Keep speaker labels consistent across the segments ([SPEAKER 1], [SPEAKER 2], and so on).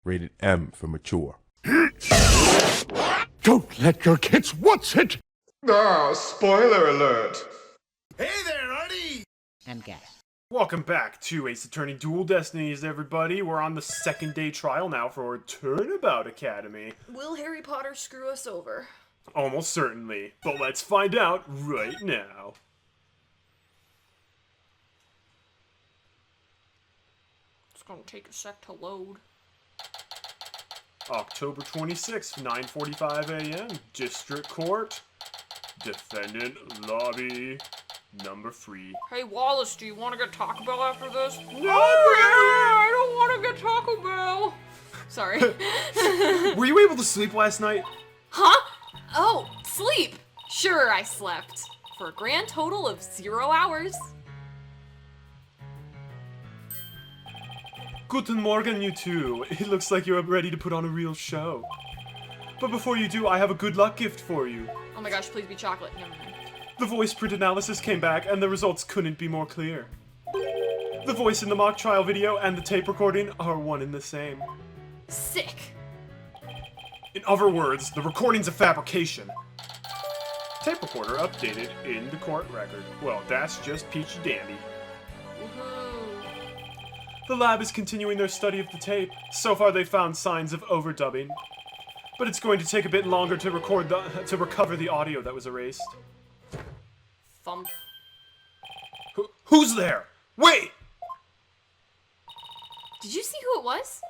[SPEAKER 1] Rated M for mature.
[SPEAKER 2] Don't let your kids watch it!
[SPEAKER 3] Ah, spoiler alert.
[SPEAKER 4] Hey there, Artie!
[SPEAKER 5] And gas.
[SPEAKER 6] Welcome back to Ace Attorney Dual Destinies, everybody. We're on the second day trial now for Turnabout Academy.
[SPEAKER 7] Will Harry Potter screw us over?
[SPEAKER 6] Almost certainly, but let's find out right now.
[SPEAKER 7] It's gonna take a sec to load.
[SPEAKER 6] October 26th, 9:45 a.m. District Court. Defendant Lobby number 3.
[SPEAKER 7] Hey Wallace, do you want to get Taco Bell after this?
[SPEAKER 6] No!
[SPEAKER 7] I don't want to get Taco Bell. Sorry.
[SPEAKER 6] Were you able to sleep last night?
[SPEAKER 7] Huh? Oh, sleep. Sure, I slept. For a grand total of 0 hours.
[SPEAKER 6] Guten Morgen, you two. It looks like you're ready to put on a real show. But before you do, I have a good luck gift for you.
[SPEAKER 7] Oh my gosh, please be chocolate. Never mind.
[SPEAKER 6] The voice print analysis came back, and the results couldn't be more clear. The voice in the mock trial video and the tape recording are one and the same.
[SPEAKER 7] Sick.
[SPEAKER 6] In other words, the recording's a fabrication. Tape recorder updated in the court record. Well, that's just peachy dandy.
[SPEAKER 7] Woohoo.
[SPEAKER 6] The lab is continuing their study of the tape. So far, they found signs of overdubbing, but it's going to take a bit longer to recover the audio that was erased.
[SPEAKER 7] Thump.
[SPEAKER 6] Who's there? Wait!
[SPEAKER 7] Did you see who it was?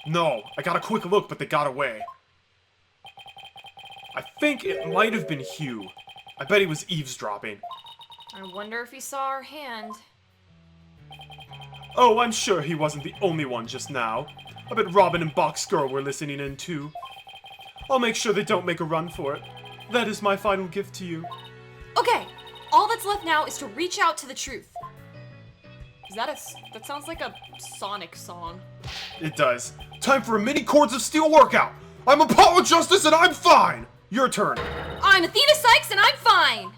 [SPEAKER 6] No, I got a quick look, but they got away. I think it might have been Hugh. I bet he was eavesdropping.
[SPEAKER 7] I wonder if he saw our hand.
[SPEAKER 6] Oh, I'm sure he wasn't the only one just now. I bet Robin and Box Girl were listening in too. I'll make sure they don't make a run for it. That is my final gift to you.
[SPEAKER 7] Okay, all that's left now is to reach out to the truth. Is that that sounds like a Sonic song.
[SPEAKER 6] It does. Time for a mini Chords of Steel workout! I'm Apollo Justice and I'm fine! Your turn.
[SPEAKER 7] I'm Athena Sykes and I'm fine!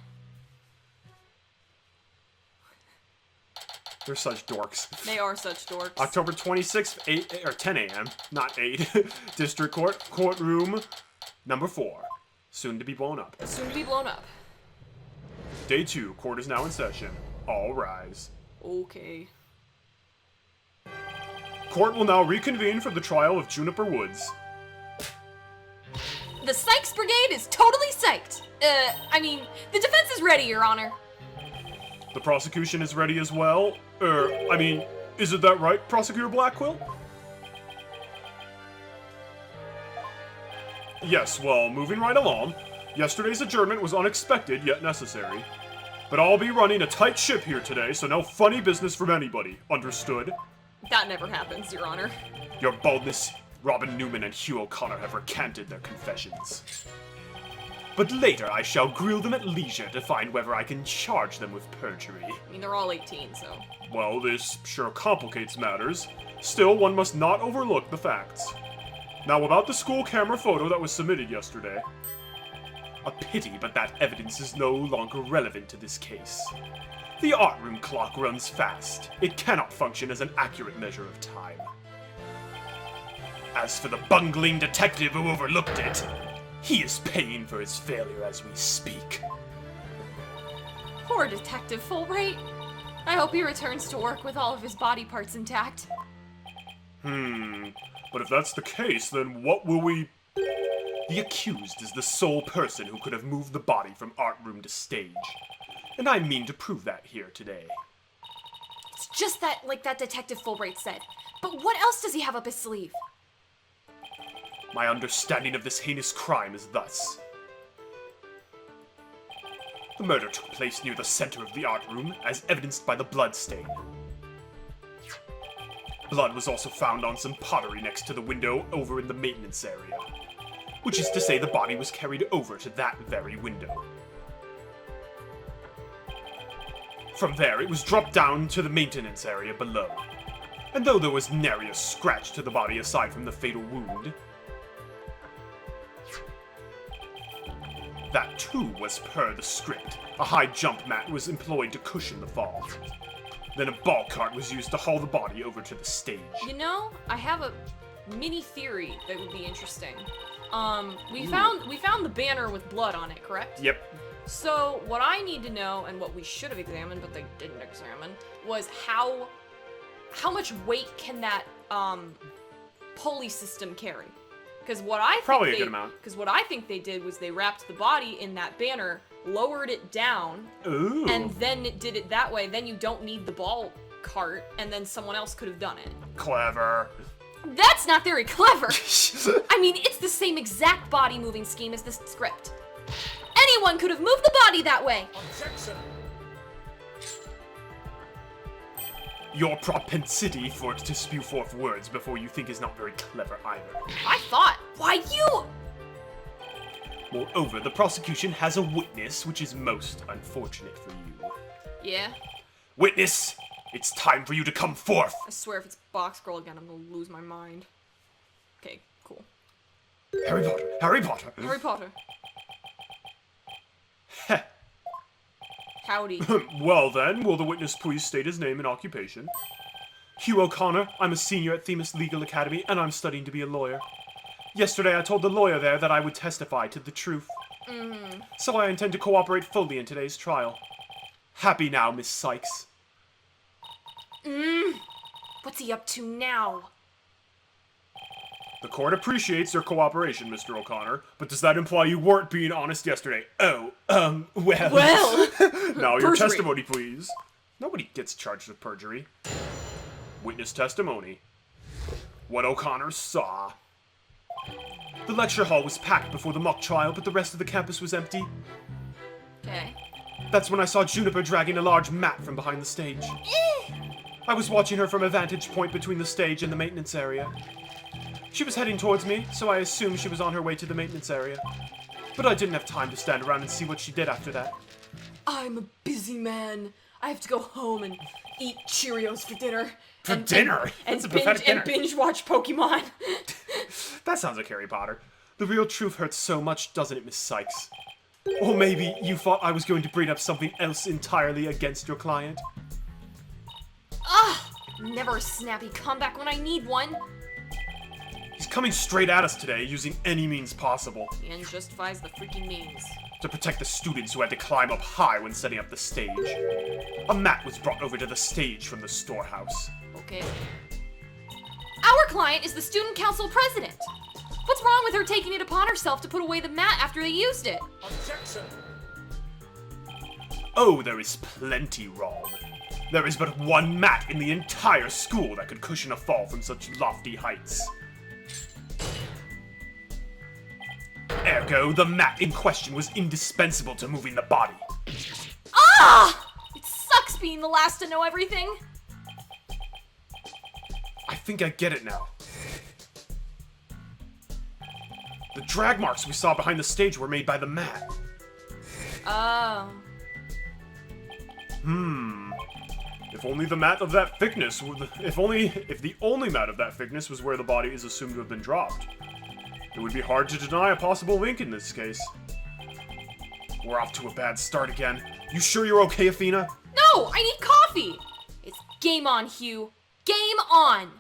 [SPEAKER 6] They're such dorks.
[SPEAKER 7] They are such dorks.
[SPEAKER 6] October 26th, 10 a.m., not 8. District Court, courtroom number 4. Soon to be blown up.
[SPEAKER 7] Soon to be blown up.
[SPEAKER 6] Day 2, court is now in session. All rise.
[SPEAKER 7] Okay.
[SPEAKER 6] Court will now reconvene for the trial of Juniper Woods.
[SPEAKER 7] The Sykes Brigade is totally psyched. The defense is ready, Your Honor.
[SPEAKER 6] The prosecution is ready as well. Isn't that right, Prosecutor Blackquill? Yes, well, moving right along. Yesterday's adjournment was unexpected yet necessary. But I'll be running a tight ship here today, so no funny business from anybody. Understood?
[SPEAKER 7] That never happens, Your Honor.
[SPEAKER 6] Your boldness, Robin Newman and Hugh O'Connor have recanted their confessions. But later I shall grill them at leisure to find whether I can charge them with perjury.
[SPEAKER 7] I mean, they're all 18, so...
[SPEAKER 6] Well, this sure complicates matters. Still, one must not overlook the facts. Now, about the school camera photo that was submitted yesterday. A pity, but that evidence is no longer relevant to this case. The art room clock runs fast. It cannot function as an accurate measure of time. As for the bungling detective who overlooked it, he is paying for his failure as we speak.
[SPEAKER 7] Poor Detective Fulbright. I hope he returns to work with all of his body parts intact.
[SPEAKER 6] But if that's the case, then what will we... The accused is the sole person who could have moved the body from art room to stage. And I mean to prove that here today.
[SPEAKER 7] It's just that, like that Detective Fulbright said. But what else does he have up his sleeve?
[SPEAKER 6] My understanding of this heinous crime is thus. The murder took place near the center of the art room, as evidenced by the blood stain. Blood was also found on some pottery next to the window over in the maintenance area, which is to say the body was carried over to that very window. From there, it was dropped down to the maintenance area below, and though there was nary a scratch to the body aside from the fatal wound, that too was per the script. A high jump mat was employed to cushion the fall. Then a ball cart was used to haul the body over to the stage.
[SPEAKER 7] You know, I have a mini theory that would be interesting. We found the banner with blood on it, correct?
[SPEAKER 6] Yep.
[SPEAKER 7] So what I need to know, and what we should have examined, but they didn't examine, was how much weight can that pulley system carry? Because what I think
[SPEAKER 6] Probably a good amount.
[SPEAKER 7] Because what I think they did was they wrapped the body in that banner, lowered it down,
[SPEAKER 6] Ooh.
[SPEAKER 7] and then it did it that way. Then you don't need the ball cart, and then someone else could have done it.
[SPEAKER 6] Clever.
[SPEAKER 7] That's not very clever. I mean, it's the same exact body moving scheme as the script. Anyone could have moved the body that way.
[SPEAKER 4] Objection!
[SPEAKER 6] Your propensity for it to spew forth words before you think is not very clever either.
[SPEAKER 7] I thought. Why you?
[SPEAKER 6] Moreover, the prosecution has a witness, which is most unfortunate for you.
[SPEAKER 7] Yeah.
[SPEAKER 6] Witness, it's time for you to come forth!
[SPEAKER 7] I swear if it's Box Girl again, I'm gonna lose my mind. Okay, cool.
[SPEAKER 6] Harry Potter! Harry Potter!
[SPEAKER 7] Harry Potter.
[SPEAKER 6] Heh.
[SPEAKER 7] Howdy.
[SPEAKER 6] Well then, will the witness please state his name and occupation? Hugh O'Connor, I'm a senior at Themis Legal Academy, and I'm studying to be a lawyer. Yesterday I told the lawyer there that I would testify to the truth. So I intend to cooperate fully in today's trial. Happy now, Miss Sykes.
[SPEAKER 7] What's he up to now?
[SPEAKER 6] The court appreciates your cooperation, Mr. O'Connor, but does that imply you weren't being honest yesterday? Oh, well...
[SPEAKER 7] Well...
[SPEAKER 6] Now your
[SPEAKER 7] Perjury.
[SPEAKER 6] testimony, please. Nobody gets charged with perjury. Witness testimony. What O'Connor saw. The lecture hall was packed before the mock trial, but the rest of the campus was empty.
[SPEAKER 7] Okay.
[SPEAKER 6] That's when I saw Juniper dragging a large mat from behind the stage. I was watching her from a vantage point between the stage and the maintenance area. She was heading towards me, so I assumed she was on her way to the maintenance area. But I didn't have time to stand around and see what she did after that.
[SPEAKER 7] I'm a busy man. I have to go home and eat Cheerios for dinner.
[SPEAKER 6] For dinner?
[SPEAKER 7] And
[SPEAKER 6] That's a pathetic dinner.
[SPEAKER 7] binge watch Pokemon.
[SPEAKER 6] That sounds like Harry Potter. The real truth hurts so much, doesn't it, Miss Sykes? Or maybe you thought I was going to bring up something else entirely against your client?
[SPEAKER 7] Never a snappy comeback when I need one.
[SPEAKER 6] He's coming straight at us today, using any means possible.
[SPEAKER 7] The end justifies the freaking means.
[SPEAKER 6] To protect the students who had to climb up high when setting up the stage. A mat was brought over to the stage from the storehouse.
[SPEAKER 7] Okay. Our client is the student council president. What's wrong with her taking it upon herself to put away the mat after they used it?
[SPEAKER 4] Objection!
[SPEAKER 6] Oh, there is plenty wrong. There is but one mat in the entire school that could cushion a fall from such lofty heights. Ergo, the mat in question was indispensable to moving the body.
[SPEAKER 7] It sucks being the last to know everything.
[SPEAKER 6] I think I get it now. The drag marks we saw behind the stage were made by the mat.
[SPEAKER 7] Oh.
[SPEAKER 6] If only the mat of that thickness would, if the only mat of that thickness was where the body is assumed to have been dropped. It would be hard to deny a possible link in this case. We're off to a bad start again. You sure you're okay, Athena?
[SPEAKER 7] No, I need coffee. It's game on, Hugh. Game on.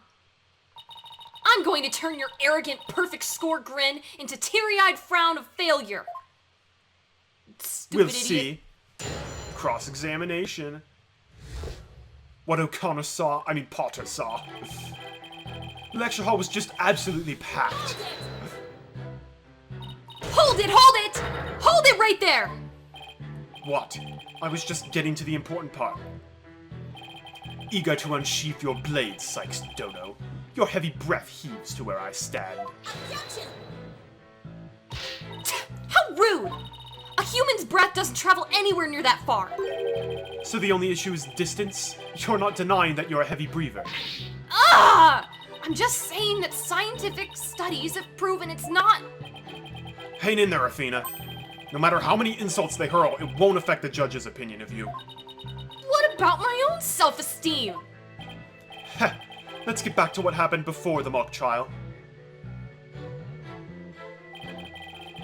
[SPEAKER 7] I'm going to turn your arrogant, perfect score grin into teary-eyed frown of failure. Stupid
[SPEAKER 6] We'll
[SPEAKER 7] idiot.
[SPEAKER 6] see. Cross-examination. What O'Connor saw, Potter saw. The lecture hall was just absolutely packed.
[SPEAKER 7] Hold it, hold it! Hold it right there!
[SPEAKER 6] What? I was just getting to the important part. Eager to unsheath your blade, Sykes Dodo. Your heavy breath heaves to where I stand.
[SPEAKER 7] How rude! A human's breath doesn't travel anywhere near that far.
[SPEAKER 6] So the only issue is distance? You're not denying that you're a heavy breather.
[SPEAKER 7] I'm just saying that scientific studies have proven it's not.
[SPEAKER 6] Hang in there, Athena. No matter how many insults they hurl, it won't affect the judge's opinion of you.
[SPEAKER 7] What about my own self-esteem?
[SPEAKER 6] Heh, let's get back to what happened before the mock trial.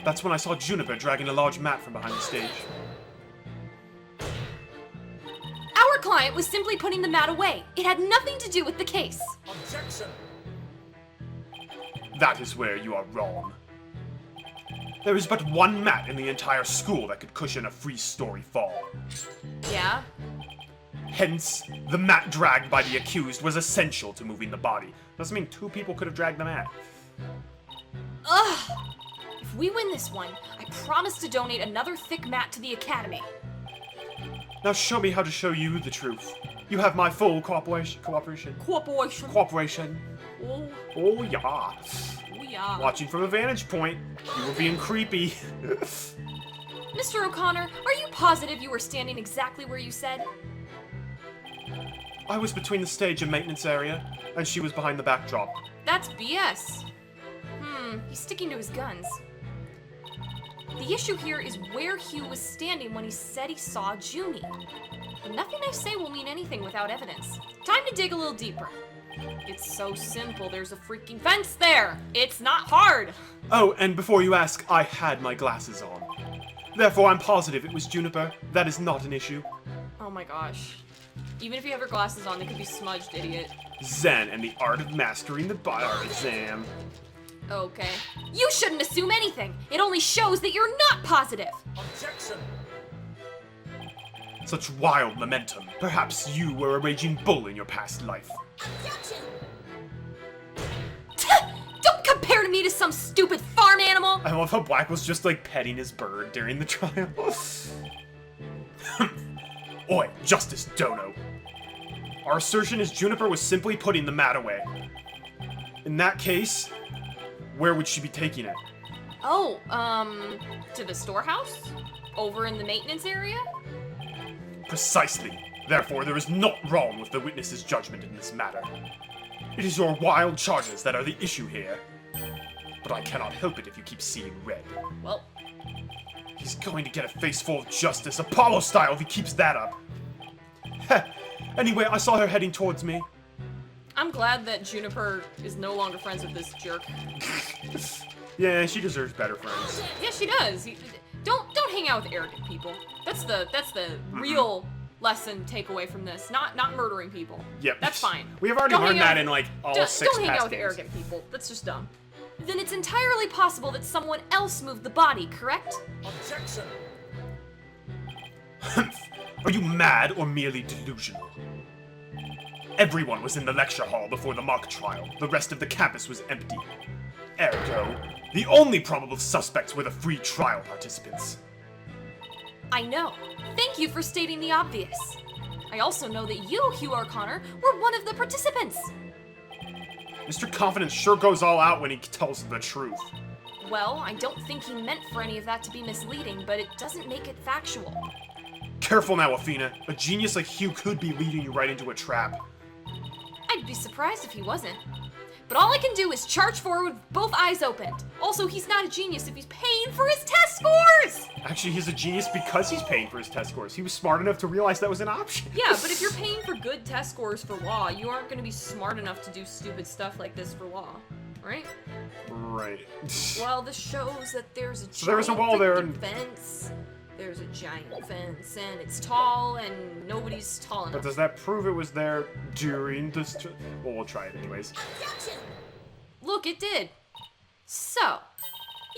[SPEAKER 6] That's when I saw Juniper dragging a large mat from behind the stage.
[SPEAKER 7] Our client client was simply putting the mat away. It had nothing to do with the case.
[SPEAKER 4] Objection!
[SPEAKER 6] That is where you are wrong. There is but one mat in the entire school that could cushion a three-story fall.
[SPEAKER 7] Yeah?
[SPEAKER 6] Hence, the mat dragged by the accused was essential to moving the body. Doesn't mean two people could have dragged the mat.
[SPEAKER 7] Ugh! If we win this one, I promise to donate another thick mat to the academy.
[SPEAKER 6] Now show me how to show you the truth. You have my full cooperation.
[SPEAKER 7] Cooperation.
[SPEAKER 6] Cooperation.
[SPEAKER 7] Oh,
[SPEAKER 6] Oh yeah.
[SPEAKER 7] oh yeah.
[SPEAKER 6] Watching from a vantage point, you were being creepy.
[SPEAKER 7] Mr. O'Connor, are you positive you were standing exactly where you said?
[SPEAKER 6] I was between the stage and maintenance area, and she was behind the backdrop.
[SPEAKER 7] That's BS. He's sticking to his guns. The issue here is where Hugh was standing when he said he saw Junie. And nothing I say will mean anything without evidence. Time to dig a little deeper. It's so simple, there's a freaking fence there! It's not hard!
[SPEAKER 6] Oh, and before you ask, I had my glasses on. Therefore, I'm positive it was Juniper. That is not an issue.
[SPEAKER 7] Oh my gosh. Even if you have your glasses on, they could be smudged, idiot.
[SPEAKER 6] Zen and the art of mastering the bar exam.
[SPEAKER 7] Okay. You shouldn't assume anything! It only shows that you're not positive!
[SPEAKER 4] Objection!
[SPEAKER 6] Such wild momentum. Perhaps you were a raging bull in your past life.
[SPEAKER 7] Don't compare me to some stupid farm animal!
[SPEAKER 6] I love how Black was just like petting his bird during the trial. Oi, Justice Dono. Our assertion is Juniper was simply putting the mat away. In that case, where would she be taking it?
[SPEAKER 7] Oh, to the storehouse? Over in the maintenance area?
[SPEAKER 6] Precisely. Therefore, there is naught wrong with the witness's judgment in this matter. It is your wild charges that are the issue here. But I cannot help it if you keep seeing red.
[SPEAKER 7] Well,
[SPEAKER 6] He's going to get a face full of justice, Apollo style, if he keeps that up. Heh. Anyway, I saw her heading towards me.
[SPEAKER 7] I'm glad that Juniper is no longer friends with this jerk.
[SPEAKER 6] Yeah, she deserves better friends.
[SPEAKER 7] Yeah, she does. Don't hang out with arrogant people. That's the real lesson takeaway from this. Not murdering people.
[SPEAKER 6] Yep.
[SPEAKER 7] That's fine.
[SPEAKER 6] We have already
[SPEAKER 7] Don't
[SPEAKER 6] learned
[SPEAKER 7] hang out
[SPEAKER 6] that in like all
[SPEAKER 7] Don't
[SPEAKER 6] 6
[SPEAKER 7] hang out
[SPEAKER 6] past
[SPEAKER 7] with
[SPEAKER 6] games.
[SPEAKER 7] arrogant people. That's just dumb. Then it's entirely possible that someone else moved the body, correct?
[SPEAKER 4] Objection!
[SPEAKER 6] Are you mad or merely delusional? Everyone was in the lecture hall before the mock trial. The rest of the campus was empty. Ergo, the only probable suspects were the free trial participants.
[SPEAKER 7] I know. Thank you for stating the obvious. I also know that you, Hugh O'Connor, were one of the participants.
[SPEAKER 6] Mr. Confidence sure goes all out when he tells the truth.
[SPEAKER 7] Well, I don't think he meant for any of that to be misleading, but it doesn't make it factual.
[SPEAKER 6] Careful now, Athena. A genius like Hugh could be leading you right into a trap.
[SPEAKER 7] I'd be surprised if he wasn't. But all I can do is charge forward with both eyes opened. Also, he's not a genius if he's paying for his test scores!
[SPEAKER 6] Actually, he's a genius because he's paying for his test scores. He was smart enough to realize that was an option.
[SPEAKER 7] Yeah, but if you're paying for good test scores for law, you aren't going to be smart enough to do stupid stuff like this for law, right?
[SPEAKER 6] Right.
[SPEAKER 7] Well, this shows that there's a giant
[SPEAKER 6] So there was a wall there and-
[SPEAKER 7] fence. There's a giant fence, and it's tall, and nobody's tall
[SPEAKER 6] But
[SPEAKER 7] enough.
[SPEAKER 6] does that prove it was there during this? Well, we'll try it anyways.
[SPEAKER 7] Look, it did. So,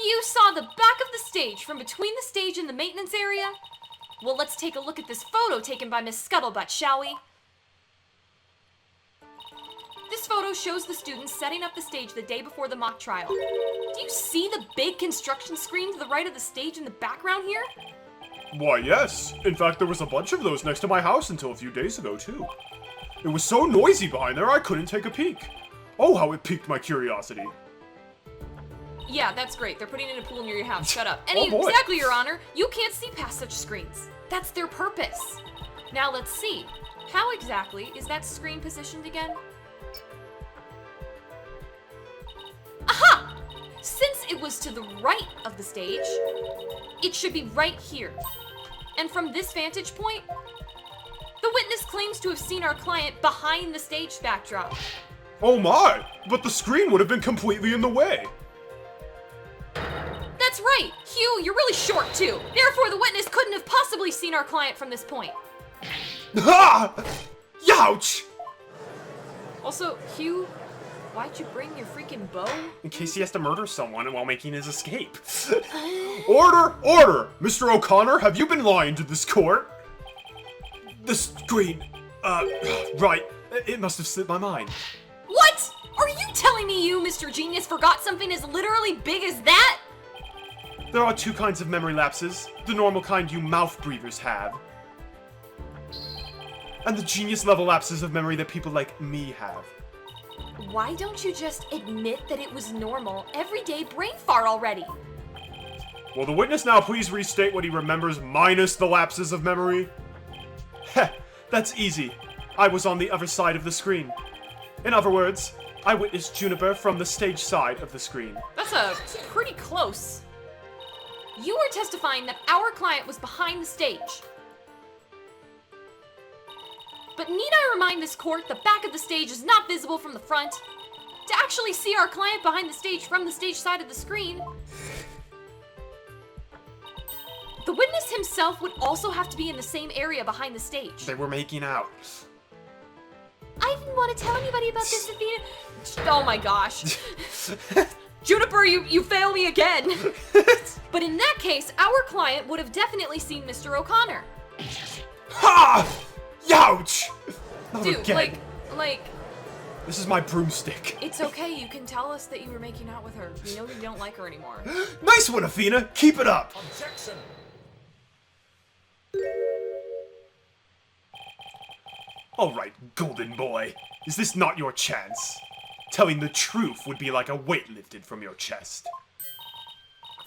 [SPEAKER 7] you saw the back of the stage from between the stage and the maintenance area? Well, let's take a look at this photo taken by Miss Scuttlebutt, shall we? This photo shows the students setting up the stage the day before the mock trial. Do you see the big construction screen to the right of the stage in the background here?
[SPEAKER 6] Why, yes. In fact, there was a bunch of those next to my house until a few days ago, too. It was so noisy behind there, I couldn't take a peek. Oh, how it piqued my curiosity.
[SPEAKER 7] Yeah, that's great. They're putting in a pool near your house. Shut up.
[SPEAKER 6] Oh, boy.
[SPEAKER 7] Exactly, Your Honor. You can't see past such screens. That's their purpose. Now let's see. How exactly is that screen positioned again? Aha! Since it was to the right of the stage, it should be right here. And from this vantage point, the witness claims to have seen our client behind the stage backdrop.
[SPEAKER 6] Oh my! But the screen would have been completely in the way.
[SPEAKER 7] That's right! Hugh, you're really short too. Therefore, the witness couldn't have possibly seen our client from this point.
[SPEAKER 6] Ha! Youch!
[SPEAKER 7] Also, Hugh, why'd you bring your freaking bow?
[SPEAKER 6] In case he has to murder someone while making his escape. Order! Order! Mr. O'Connor, have you been lying to this court? The screen. Right. It must have slipped my mind.
[SPEAKER 7] What? Are you telling me you, Mr. Genius, forgot something as literally big as that?
[SPEAKER 6] There are two kinds of memory lapses. The normal kind you mouth breathers have. And the genius level lapses of memory that people like me have.
[SPEAKER 7] Why don't you just admit that it was normal, everyday brain fart already?
[SPEAKER 6] Will the witness now please restate what he remembers minus the lapses of memory? Heh, that's easy. I was on the other side of the screen. In other words, I witnessed Juniper from the stage side of the screen.
[SPEAKER 7] That's pretty close. You are testifying that our client was behind the stage. But need I remind this court the back of the stage is not visible from the front? To actually see our client behind the stage from the stage side of the screen, the witness himself would also have to be in the same area behind the stage.
[SPEAKER 6] They were making out.
[SPEAKER 7] I didn't want to tell anybody about this, Athena. Oh my gosh. Juniper, you fail me again. But in that case, our client would have definitely seen Mr. O'Connor.
[SPEAKER 6] Ha! Youch! Not
[SPEAKER 7] Dude,
[SPEAKER 6] again.
[SPEAKER 7] like,
[SPEAKER 6] This is my broomstick.
[SPEAKER 7] it's okay. You can tell us that you were making out with her. We know you don't like her anymore.
[SPEAKER 6] Nice one, Athena. Keep it up.
[SPEAKER 4] Objection.
[SPEAKER 6] Alright, golden boy. Is this not your chance? Telling the truth would be like a weight lifted from your chest.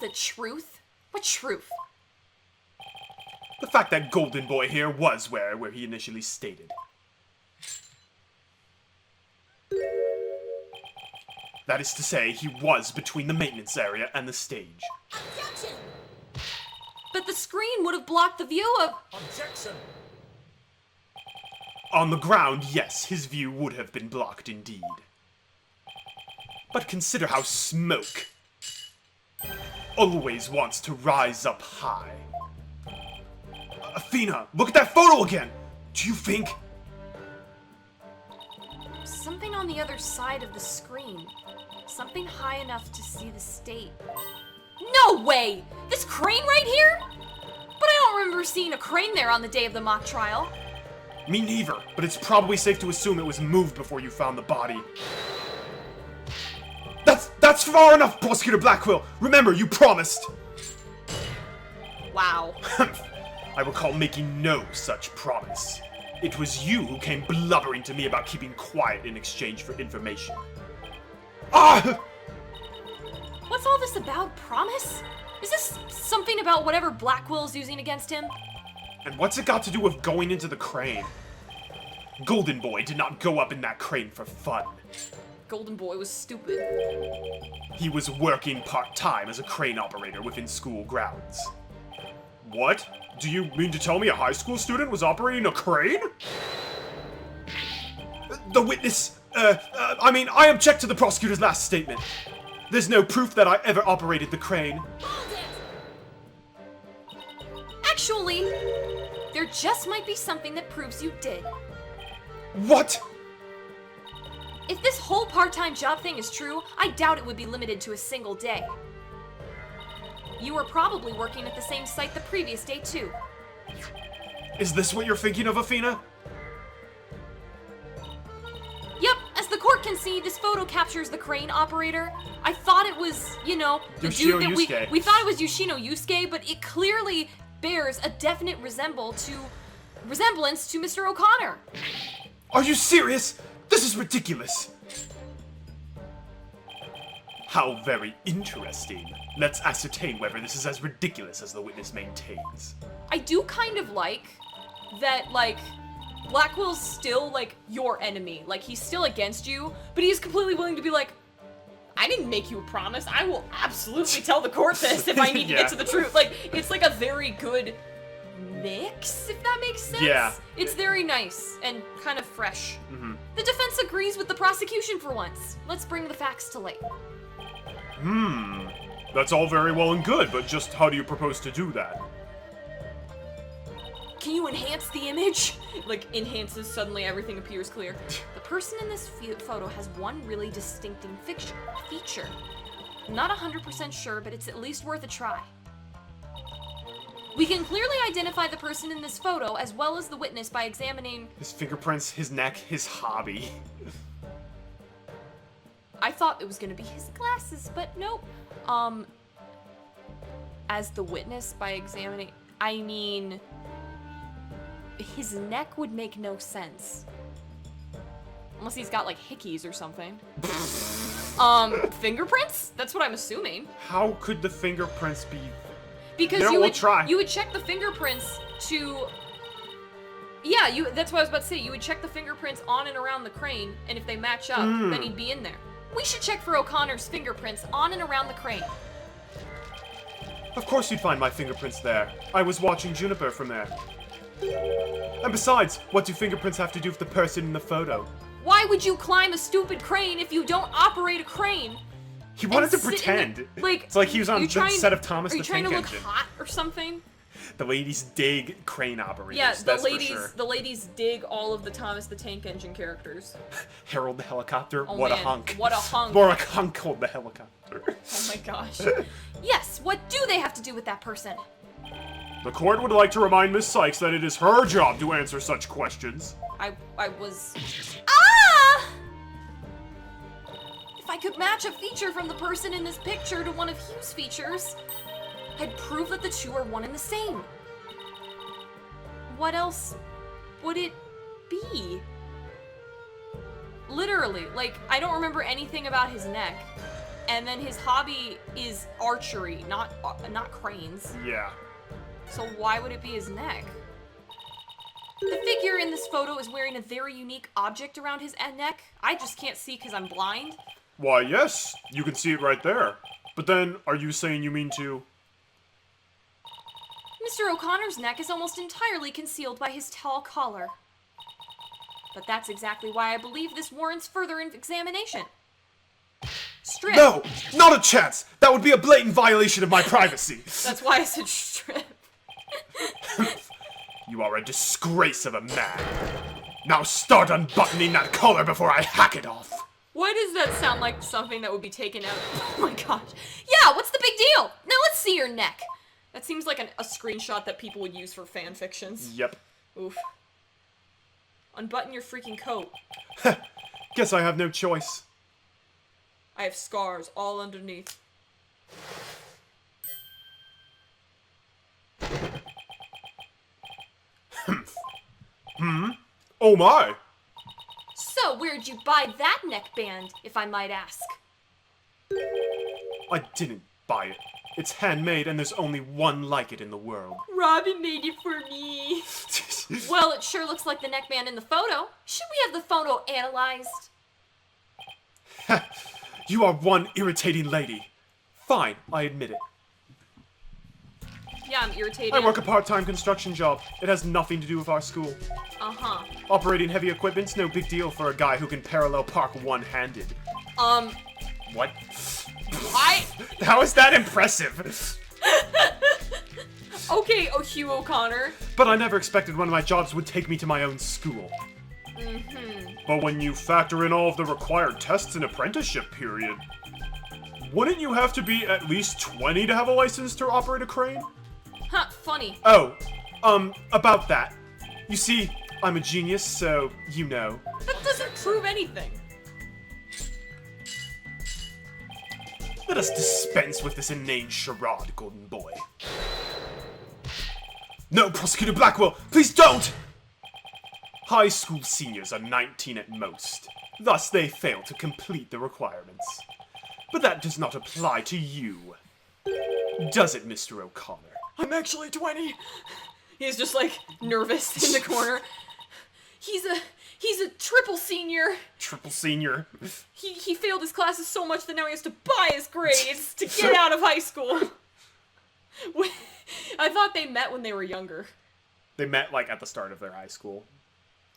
[SPEAKER 7] The truth? What truth?
[SPEAKER 6] The fact that golden boy here was where he initially stated. That is to say, he was between the maintenance area and the stage.
[SPEAKER 4] Objection.
[SPEAKER 7] But the screen would have blocked the view of...
[SPEAKER 4] Objection.
[SPEAKER 6] On the ground, yes, his view would have been blocked indeed. But consider how smoke always wants to rise up high. Athena, look at that photo again! Do you think...
[SPEAKER 7] Something on the other side of the screen. Something high enough to see the state. No way! This crane right here? But I don't remember seeing a crane there on the day of the mock trial.
[SPEAKER 6] Me neither, but it's probably safe to assume it was moved before you found the body. That's far enough, Prosecutor Blackwell! Remember, you promised!
[SPEAKER 7] Wow.
[SPEAKER 6] I recall making no such promise. It was you who came blubbering to me about keeping quiet in exchange for information. Ah!
[SPEAKER 7] What's all this about, promise? Is this something about whatever Blackwell's using against him?
[SPEAKER 6] And what's it got to do with going into the crane? Golden Boy did not go up in that crane for fun.
[SPEAKER 7] Golden Boy was stupid.
[SPEAKER 6] He was working part-time as a crane operator within school grounds. What? Do you mean to tell me a high school student was operating a crane? The witness, I object to the prosecutor's last statement. There's no proof that I ever operated the crane.
[SPEAKER 7] Actually, there just might be something that proves you did.
[SPEAKER 6] What?
[SPEAKER 7] If this whole part-time job thing is true, I doubt it would be limited to a single day. You were probably working at the same site the previous day, too.
[SPEAKER 6] Is this what you're thinking of, Athena?
[SPEAKER 7] Yep, as the court can see, this photo captures the crane operator. I thought it was, the
[SPEAKER 6] Yoshino
[SPEAKER 7] dude that
[SPEAKER 6] Yusuke.
[SPEAKER 7] we thought it was Yoshino Yusuke, but it clearly bears a definite resemblance to Mr. O'Connor.
[SPEAKER 6] Are you serious? This is ridiculous. How very interesting. Let's ascertain whether this is as ridiculous as the witness maintains.
[SPEAKER 7] I do kind of like that, Blackwell's still, your enemy. He's still against you, but he's completely willing to be like, I didn't make you a promise. I will absolutely tell the court this if I need to get to the truth. It's a very good mix, if that makes sense.
[SPEAKER 6] Yeah.
[SPEAKER 7] It's very nice and kind of fresh.
[SPEAKER 6] Mm-hmm.
[SPEAKER 7] The defense agrees with the prosecution for once. Let's bring the facts to light.
[SPEAKER 6] That's all very well and good, but just how do you propose to do that?
[SPEAKER 7] Can you enhance the image? Like, enhances, suddenly everything appears clear. The person in this photo has one really distinctive feature. I'm not 100% sure, but it's at least worth a try. We can clearly identify the person in this photo as well as the witness by examining
[SPEAKER 6] His fingerprints, his neck, his hobby.
[SPEAKER 7] I thought it was gonna be his glasses, but nope. As the witness by examining, I mean, his neck would make no sense. Unless he's got, like, hickeys or something. Fingerprints? That's what I'm assuming.
[SPEAKER 6] How could the fingerprints be?
[SPEAKER 7] Because
[SPEAKER 6] No, we'll try.
[SPEAKER 7] you would check the fingerprints to... Yeah, that's what I was about to say. You would check the fingerprints on and around the crane, and if they match up, then he'd be in there. We should check for O'Connor's fingerprints on and around the crane.
[SPEAKER 6] Of course you'd find my fingerprints there. I was watching Juniper from there. And besides, what do fingerprints have to do with the person in the photo?
[SPEAKER 7] Why would you climb a stupid crane if you don't operate a crane?
[SPEAKER 6] He wanted to
[SPEAKER 7] And sit in
[SPEAKER 6] pretend.
[SPEAKER 7] the- like,
[SPEAKER 6] It's like he was on
[SPEAKER 7] are you
[SPEAKER 6] the
[SPEAKER 7] trying-
[SPEAKER 6] set of Thomas
[SPEAKER 7] Are you
[SPEAKER 6] the
[SPEAKER 7] trying
[SPEAKER 6] Tank
[SPEAKER 7] to look
[SPEAKER 6] Engine.
[SPEAKER 7] hot or something?
[SPEAKER 6] The ladies dig crane operators,
[SPEAKER 7] Yeah, the
[SPEAKER 6] that's
[SPEAKER 7] ladies,
[SPEAKER 6] for sure.
[SPEAKER 7] the ladies dig all of the Thomas the Tank Engine characters.
[SPEAKER 6] Harold the helicopter,
[SPEAKER 7] Oh,
[SPEAKER 6] what a
[SPEAKER 7] man,
[SPEAKER 6] hunk.
[SPEAKER 7] what a hunk.
[SPEAKER 6] More like Hunk the helicopter.
[SPEAKER 7] Oh my gosh. Yes, what do they have to do with that person?
[SPEAKER 6] The court would like to remind Miss Sykes that it is her job to answer such questions.
[SPEAKER 7] I was... Ah! If I could match a feature from the person in this picture to one of Hugh's features, I'd prove that the two are one and the same. What else would it be? Literally, like, I don't remember anything about his neck. And then his hobby is archery, not cranes.
[SPEAKER 6] Yeah.
[SPEAKER 7] So why would it be his neck? The figure in this photo is wearing a very unique object around his neck. I just can't see because I'm blind.
[SPEAKER 6] Why, yes, you can see it right there. But then, are you saying you mean to...
[SPEAKER 7] Mr. O'Connor's neck is almost entirely concealed by his tall collar. But that's exactly why I believe this warrants further examination. Strip.
[SPEAKER 6] No! Not a chance! That would be a blatant violation of my privacy!
[SPEAKER 7] That's why I said strip.
[SPEAKER 6] You are a disgrace of a man. Now start unbuttoning that collar before I hack it off.
[SPEAKER 7] Why does that sound like something that would be taken out? Oh my gosh. Yeah, what's the big deal? Now let's see your neck. That seems like a screenshot that people would use for fan fictions.
[SPEAKER 6] Yep.
[SPEAKER 7] Oof. Unbutton your freaking coat.
[SPEAKER 6] Guess I have no choice.
[SPEAKER 7] I have scars all underneath.
[SPEAKER 6] Oh my!
[SPEAKER 7] So, where'd you buy that neckband, if I might ask?
[SPEAKER 6] I didn't buy it. It's handmade and there's only one like it in the world.
[SPEAKER 7] Robin made it for me. Well, it sure looks like the neckband in the photo. Should we have the photo analyzed?
[SPEAKER 6] You are one irritating lady. Fine, I admit it.
[SPEAKER 7] Yeah, I'm irritated.
[SPEAKER 6] I work a part-time construction job. It has nothing to do with our school.
[SPEAKER 7] Uh-huh.
[SPEAKER 6] Operating heavy equipment's no big deal for a guy who can parallel park one-handed. What?
[SPEAKER 7] I...
[SPEAKER 6] How is that impressive?
[SPEAKER 7] Okay, Hugh O'Connor.
[SPEAKER 6] But I never expected one of my jobs would take me to my own school. But when you factor in all of the required tests and apprenticeship period, wouldn't you have to be at least 20 to have a license to operate a crane?
[SPEAKER 7] Huh, funny.
[SPEAKER 6] Oh, about that. You see, I'm a genius, so you know.
[SPEAKER 7] That doesn't prove anything.
[SPEAKER 6] Let us dispense with this inane charade, golden boy. No, Prosecutor Blackwell, please don't! High school seniors are 19 at most. Thus, they fail to complete the requirements. But that does not apply to you. Does it, Mr. O'Connor?
[SPEAKER 7] I'm actually 20. He's just like nervous in the corner. He's a triple senior.
[SPEAKER 6] Triple senior.
[SPEAKER 7] He failed his classes so much that now he has to buy his grades to get out of high school. I thought they met when they were younger.
[SPEAKER 6] They met, like, at the start of their high school.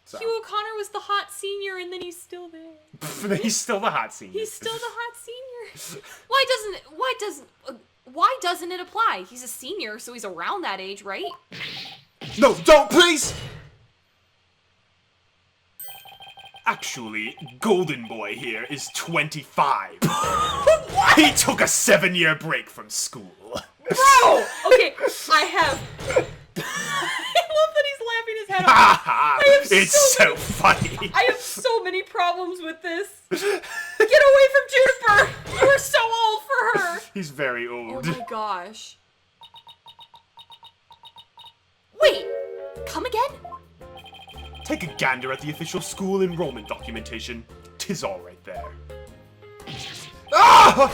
[SPEAKER 6] So.
[SPEAKER 7] Hugh O'Connor was the hot senior, and then he's still there.
[SPEAKER 6] He's still the hot senior.
[SPEAKER 7] He's still the hot senior. Why doesn't it apply? He's a senior, so he's around that age, right?
[SPEAKER 6] No, don't, please! Actually, Golden Boy here is 25. What? He took a 7-year break from school.
[SPEAKER 7] Bro! Okay, I have... I love that he's laughing his head off.
[SPEAKER 6] It's so funny.
[SPEAKER 7] I have so many problems with this. Get away from Juniper! You are so old for her!
[SPEAKER 6] He's very
[SPEAKER 7] Oh
[SPEAKER 6] old.
[SPEAKER 7] my gosh. Wait! Come again?
[SPEAKER 6] Take a gander at the official school enrollment documentation. 'Tis all right there. Ah!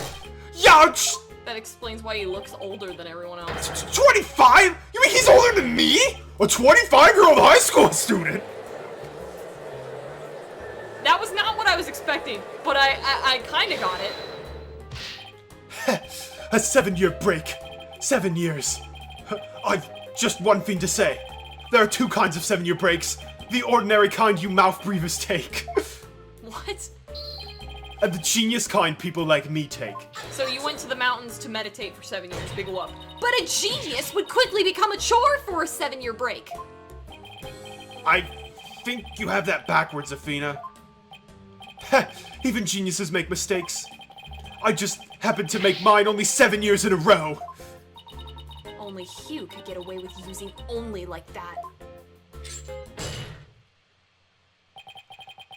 [SPEAKER 6] Youch!
[SPEAKER 7] That explains why he looks older than everyone else.
[SPEAKER 6] 25? You mean he's older than me? A 25-year-old high school student?
[SPEAKER 7] That was not what I was expecting, but I kind of got it.
[SPEAKER 6] A 7-year break. 7 years. I've just one thing to say. There are 2 kinds of 7-year breaks. The ordinary kind you mouth breathers take.
[SPEAKER 7] What?
[SPEAKER 6] And the genius kind people like me take.
[SPEAKER 7] So you went to the mountains to meditate for 7 years, big whoop. But a genius would quickly become a chore for a 7-year break.
[SPEAKER 6] I think you have that backwards, Athena. Heh, even geniuses make mistakes. I just happened to make mine only 7 years in a row.
[SPEAKER 7] Only Hugh could get away with using only like that.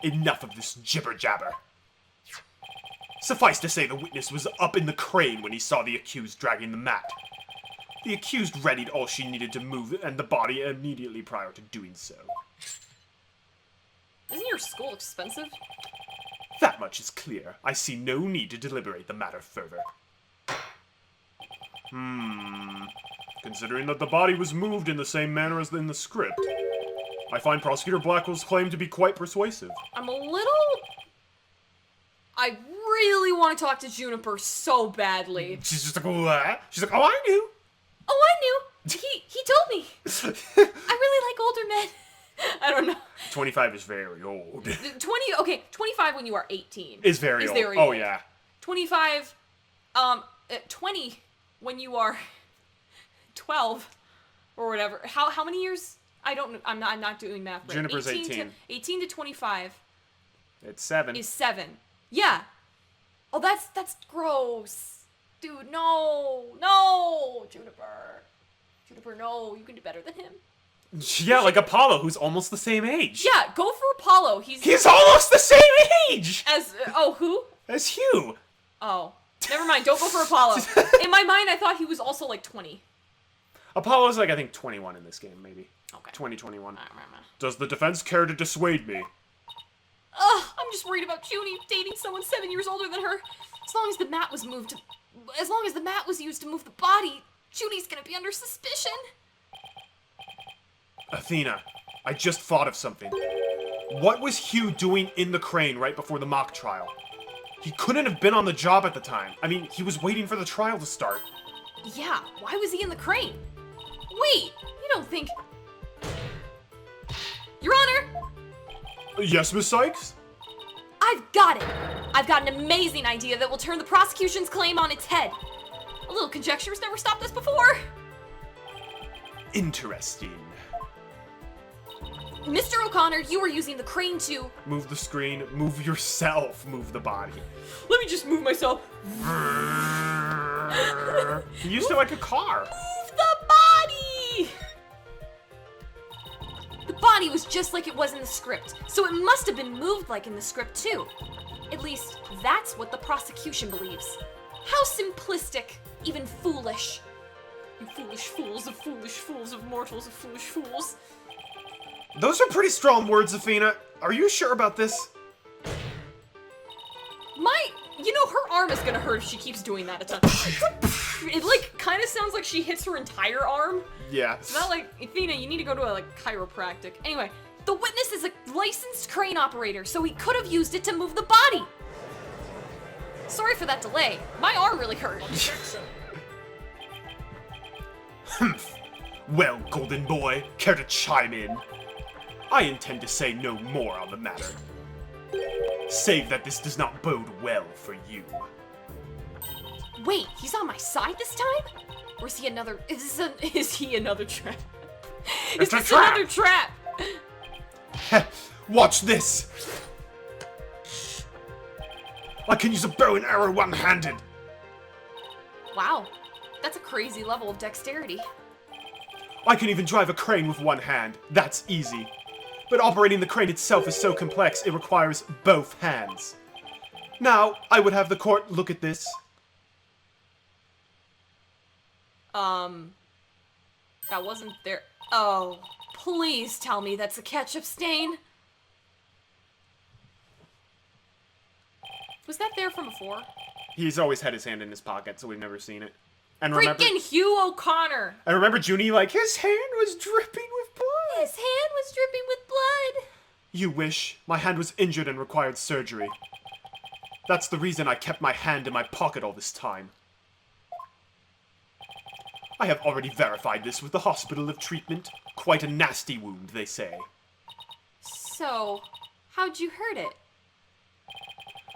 [SPEAKER 6] Enough of this jibber-jabber. Suffice to say, the witness was up in the crane when he saw the accused dragging the mat. The accused readied all she needed to move and the body immediately prior to doing so.
[SPEAKER 7] Isn't your school expensive?
[SPEAKER 6] That much is clear. I see no need to deliberate the matter further. Considering that the body was moved in the same manner as in the script, I find Prosecutor Blackwell's claim to be quite persuasive.
[SPEAKER 7] I'm a little... I really want to talk to Juniper so badly.
[SPEAKER 6] She's just like, what? She's like, oh, I knew.
[SPEAKER 7] Oh, I knew. He told me. I really like older men. I don't know.
[SPEAKER 6] 25 is very old.
[SPEAKER 7] 25 when you are 18.
[SPEAKER 6] Is very old. Oh, yeah.
[SPEAKER 7] 25, 20 when you are 12 or whatever. How many years? I don't know. I'm not doing math right.
[SPEAKER 6] Juniper's 18.
[SPEAKER 7] 18 to 25
[SPEAKER 6] It's 7.
[SPEAKER 7] is 7. Yeah. Oh, that's gross. Dude, no, Juniper. Juniper, no, you can do better than him.
[SPEAKER 6] Yeah, like Apollo, who's almost the same age.
[SPEAKER 7] Yeah, go for Apollo.
[SPEAKER 6] He's almost the same age!
[SPEAKER 7] As, who?
[SPEAKER 6] As Hugh.
[SPEAKER 7] Oh, never mind. Don't go for Apollo. In my mind, I thought he was also like 20.
[SPEAKER 6] Apollo's like, I think, 21 in this game, maybe.
[SPEAKER 7] Okay.
[SPEAKER 6] 21. Does the defense care to dissuade me?
[SPEAKER 7] Ugh, I'm just worried about Junie dating someone 7 years older than her. As long as the mat was used to move the body, Junie's gonna be under suspicion.
[SPEAKER 6] Athena, I just thought of something. What was Hugh doing in the crane right before the mock trial? He couldn't have been on the job at the time. I mean, he was waiting for the trial to start.
[SPEAKER 7] Yeah, why was he in the crane? Wait, you don't think... Your Honor!
[SPEAKER 6] Yes, Miss Sykes?
[SPEAKER 7] I've got it! I've got an amazing idea that will turn the prosecution's claim on its head. A little conjecture has never stopped us before.
[SPEAKER 6] Interesting.
[SPEAKER 7] Mr. O'Connor, you were using the crane to...
[SPEAKER 6] Move the screen, move yourself, move the body.
[SPEAKER 7] Let me just move myself.
[SPEAKER 6] He used it like a car.
[SPEAKER 7] Move the body! The body was just like it was in the script, so it must have been moved like in the script too. At least, that's what the prosecution believes. How simplistic, even foolish. You foolish fools of mortals of foolish fools.
[SPEAKER 6] Those are pretty strong words, Athena. Are you sure about this?
[SPEAKER 7] Her arm is gonna hurt if she keeps doing that a ton. It, like, kind of sounds like she hits her entire arm.
[SPEAKER 6] Yeah.
[SPEAKER 7] It's not like, Athena, you need to go to a, chiropractic. Anyway, the witness is a licensed crane operator, so he could have used it to move the body. Sorry for that delay. My arm really hurt.
[SPEAKER 6] Well, Golden Boy, care to chime in? I intend to say no more on the matter. Save that this does not bode well for you.
[SPEAKER 7] Wait, he's on my side this time? Or is he another... Is he another trap? Is
[SPEAKER 6] It's a
[SPEAKER 7] this
[SPEAKER 6] trap.
[SPEAKER 7] another trap?
[SPEAKER 6] Watch this! I can use a bow and arrow one-handed.
[SPEAKER 7] Wow, that's a crazy level of dexterity.
[SPEAKER 6] I can even drive a crane with one hand. That's easy. But operating the crane itself is so complex, it requires both hands. Now, I would have the court look at this.
[SPEAKER 7] That wasn't there. Oh, please tell me that's a ketchup stain. Was that there from before?
[SPEAKER 6] He's always had his hand in his pocket, so we've never seen it. And remember,
[SPEAKER 7] Freaking Hugh O'Connor!
[SPEAKER 6] I remember Junie like, his hand was dripping with blood.
[SPEAKER 7] His hand was dripping with blood.
[SPEAKER 6] You wish. My hand was injured and required surgery. That's the reason I kept my hand in my pocket all this time. I have already verified this with the hospital of treatment. Quite a nasty wound, they say.
[SPEAKER 7] So, how'd you hurt it?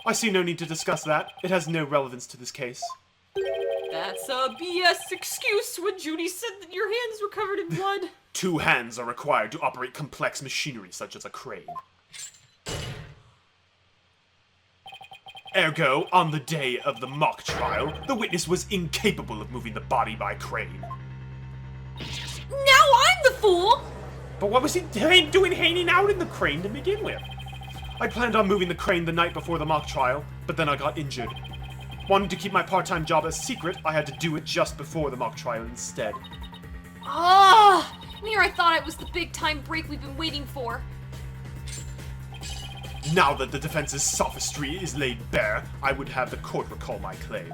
[SPEAKER 6] I see no need to discuss that. It has no relevance to this case.
[SPEAKER 7] That's a BS excuse when Judy said that your hands were covered in blood.
[SPEAKER 6] 2 hands are required to operate complex machinery such as a crane. Ergo, on the day of the mock trial, the witness was incapable of moving the body by crane.
[SPEAKER 7] Now I'm the fool!
[SPEAKER 6] But what was he doing hanging out in the crane to begin with? I planned on moving the crane the night before the mock trial, but then I got injured. Wanting to keep my part-time job a secret, I had to do it just before the mock trial instead.
[SPEAKER 7] Ah! Near I thought it was the big-time break we've been waiting for.
[SPEAKER 6] Now that the defense's sophistry is laid bare, I would have the court recall my claim.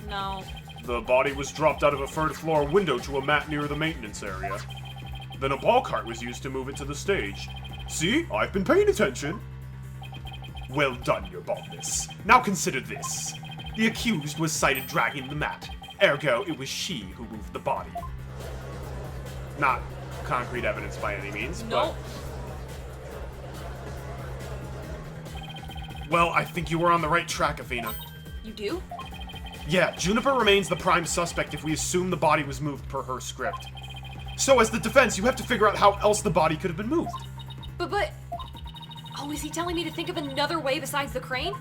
[SPEAKER 7] No.
[SPEAKER 6] The body was dropped out of a third-floor window to a mat near the maintenance area. Then a ball cart was used to move it to the stage. See? I've been paying attention. Well done, your baldness. Now consider this. The accused was sighted dragging the mat. Ergo, it was she who moved the body. Not concrete evidence by any means,
[SPEAKER 7] Nope.
[SPEAKER 6] but... Well, I think you were on the right track, Athena.
[SPEAKER 7] You do?
[SPEAKER 6] Yeah, Juniper remains the prime suspect if we assume the body was moved per her script. So as the defense, you have to figure out how else the body could have been moved.
[SPEAKER 7] But... Oh, is he telling me to think of another way besides the crane?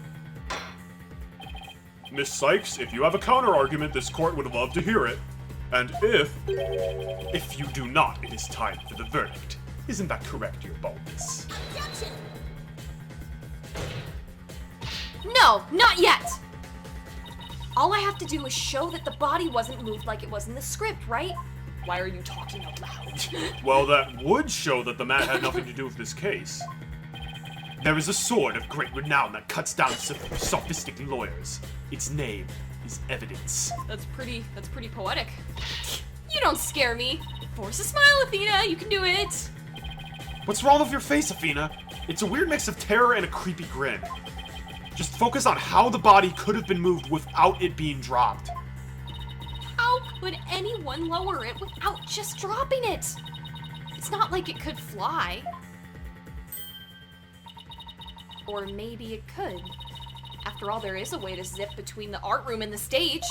[SPEAKER 6] Miss Sykes, if you have a counter-argument, this court would love to hear it. And if you do not, it is time for the verdict. Isn't that correct, your baldness?
[SPEAKER 7] No, not yet! All I have to do is show that the body wasn't moved like it was in the script, right? Why are you talking out loud?
[SPEAKER 6] Well, that would show that the mat had nothing to do with this case. There is a sword of great renown that cuts down sophistic lawyers. Its name is evidence.
[SPEAKER 7] That's pretty poetic. You don't scare me. Force a smile, Athena. You can do it.
[SPEAKER 6] What's wrong with your face, Athena? It's a weird mix of terror and a creepy grin. Just focus on how the body could have been moved without it being dropped.
[SPEAKER 7] How could anyone lower it without just dropping it? It's not like it could fly. Or maybe it could. After all, there is a way to zip between the art room and the stage.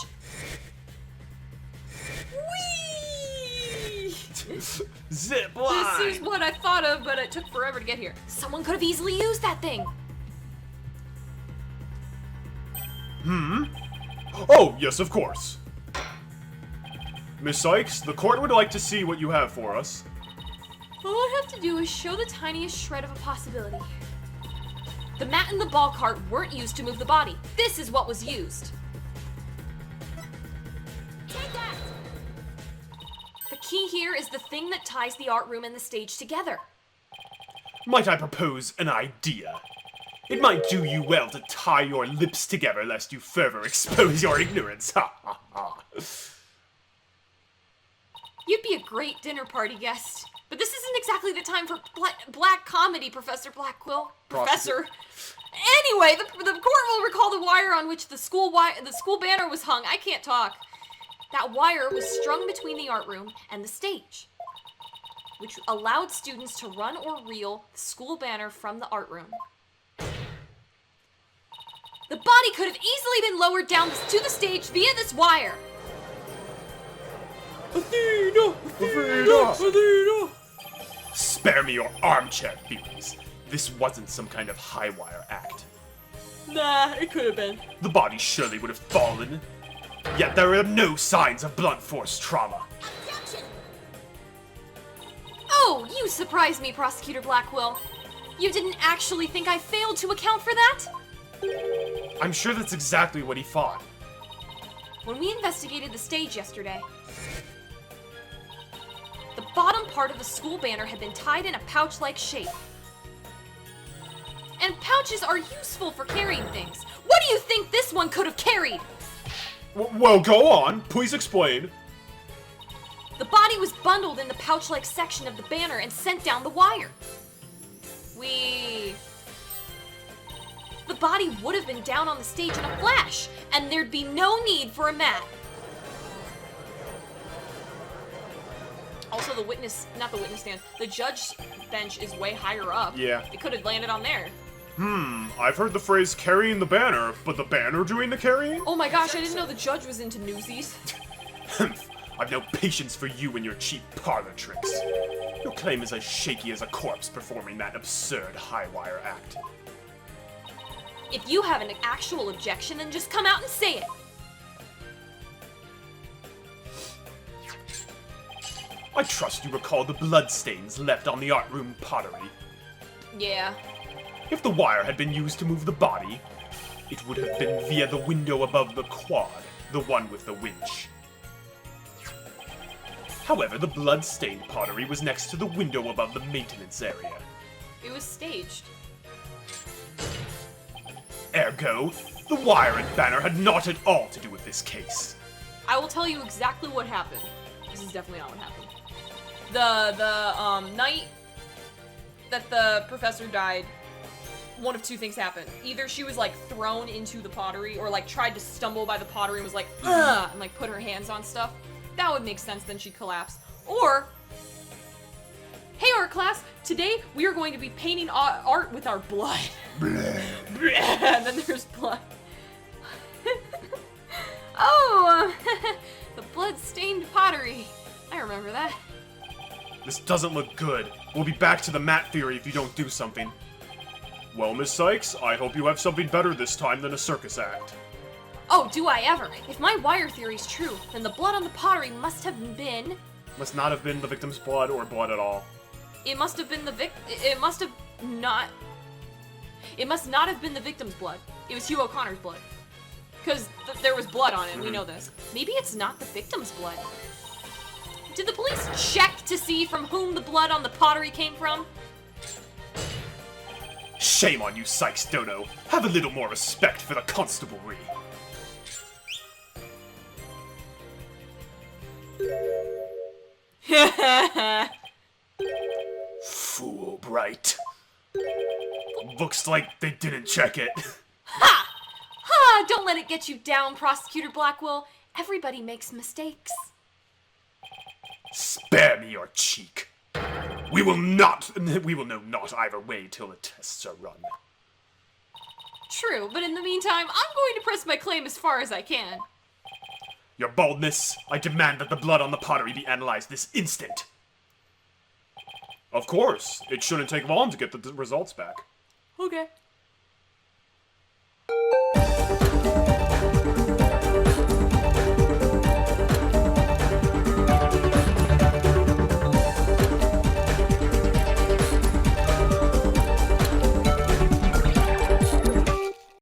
[SPEAKER 7] Whee!
[SPEAKER 6] Zip line!
[SPEAKER 7] This is what I thought of, but it took forever to get here. Someone could have easily used that thing.
[SPEAKER 6] Oh, yes, of course. Miss Sykes, the court would like to see what you have for us.
[SPEAKER 7] All I have to do is show the tiniest shred of a possibility. The mat and the ball cart weren't used to move the body. This is what was used. Take that! The key here is the thing that ties the art room and the stage together.
[SPEAKER 6] Might I propose an idea? It might do you well to tie your lips together lest you further expose your ignorance. Ha ha ha.
[SPEAKER 7] You'd be a great dinner party guest. But this isn't exactly the time for black comedy, Professor Blackquill. Professor. Anyway, the court will recall the wire on which the school banner was hung. I can't talk. That wire was strung between the art room and the stage, which allowed students to run or reel the school banner from the art room. The body could have easily been lowered down to the stage via this wire.
[SPEAKER 1] Athena!
[SPEAKER 6] Athena!
[SPEAKER 1] Athena!
[SPEAKER 6] Spare me your armchair theories. This wasn't some kind of high wire act.
[SPEAKER 1] Nah, it could have been.
[SPEAKER 6] The body surely would have fallen. Yet there are no signs of blunt force trauma.
[SPEAKER 7] Oh, you surprised me, Prosecutor Blackwell. You didn't actually think I failed to account for that?
[SPEAKER 6] I'm sure that's exactly what he thought.
[SPEAKER 7] When we investigated the stage yesterday, the bottom part of the school banner had been tied in a pouch-like shape. And pouches are useful for carrying things. What do you think this one could have carried?
[SPEAKER 6] Well, go on. Please explain.
[SPEAKER 7] The body was bundled in the pouch-like section of the banner and sent down the wire. The body would have been down on the stage in a flash, and there'd be no need for a mat. Also, the judge bench is way higher up.
[SPEAKER 6] Yeah.
[SPEAKER 7] It could have landed on there.
[SPEAKER 6] I've heard the phrase carrying the banner, but the banner doing the carrying?
[SPEAKER 7] Oh my gosh, I didn't know the judge was into newsies.
[SPEAKER 6] I've no patience for you and your cheap parlor tricks. Your claim is as shaky as a corpse performing that absurd high wire act.
[SPEAKER 7] If you have an actual objection, then just come out and say it.
[SPEAKER 6] I trust you recall the bloodstains left on the art room pottery.
[SPEAKER 7] Yeah.
[SPEAKER 6] If the wire had been used to move the body, it would have been via the window above the quad, the one with the winch. However, the blood-stained pottery was next to the window above the maintenance area.
[SPEAKER 7] It was staged.
[SPEAKER 6] Ergo, the wire and banner had not at all to do with this case.
[SPEAKER 7] I will tell you exactly what happened. This is definitely not what happened. The night that the professor died, one of two things happened. Either she was like thrown into the pottery, or like tried to stumble by the pottery and was like, ugh, and like put her hands on stuff. That would make sense, then she'd collapse. Or, hey art class, today we are going to be painting art with our blood. And then there's blood. Oh, the blood-stained pottery. I remember that.
[SPEAKER 6] This doesn't look good. We'll be back to the mat theory if you don't do something. Well, Miss Sykes, I hope you have something better this time than a circus act.
[SPEAKER 7] Oh, do I ever? If my wire theory's true, then the blood on the pottery must not have been the victim's blood or blood at all. It must not have been the victim's blood. It was Hugh O'Connor's blood. Because there was blood on it, we know this. Maybe it's not the victim's blood. Did the police check to see from whom the blood on the pottery came from?
[SPEAKER 6] Shame on you, Sykes Dono. Have a little more respect for the constabulary. Fool Bright. Looks like they didn't check it.
[SPEAKER 7] Ha! Ha! Don't let it get you down, Prosecutor Blackwell. Everybody makes mistakes.
[SPEAKER 6] Spare me your cheek. We will know not either way till the tests are run.
[SPEAKER 7] True, but in the meantime, I'm going to press my claim as far as I can.
[SPEAKER 6] Your boldness, I demand that the blood on the pottery be analyzed this instant. Of course, it shouldn't take long to get the results back.
[SPEAKER 7] Okay.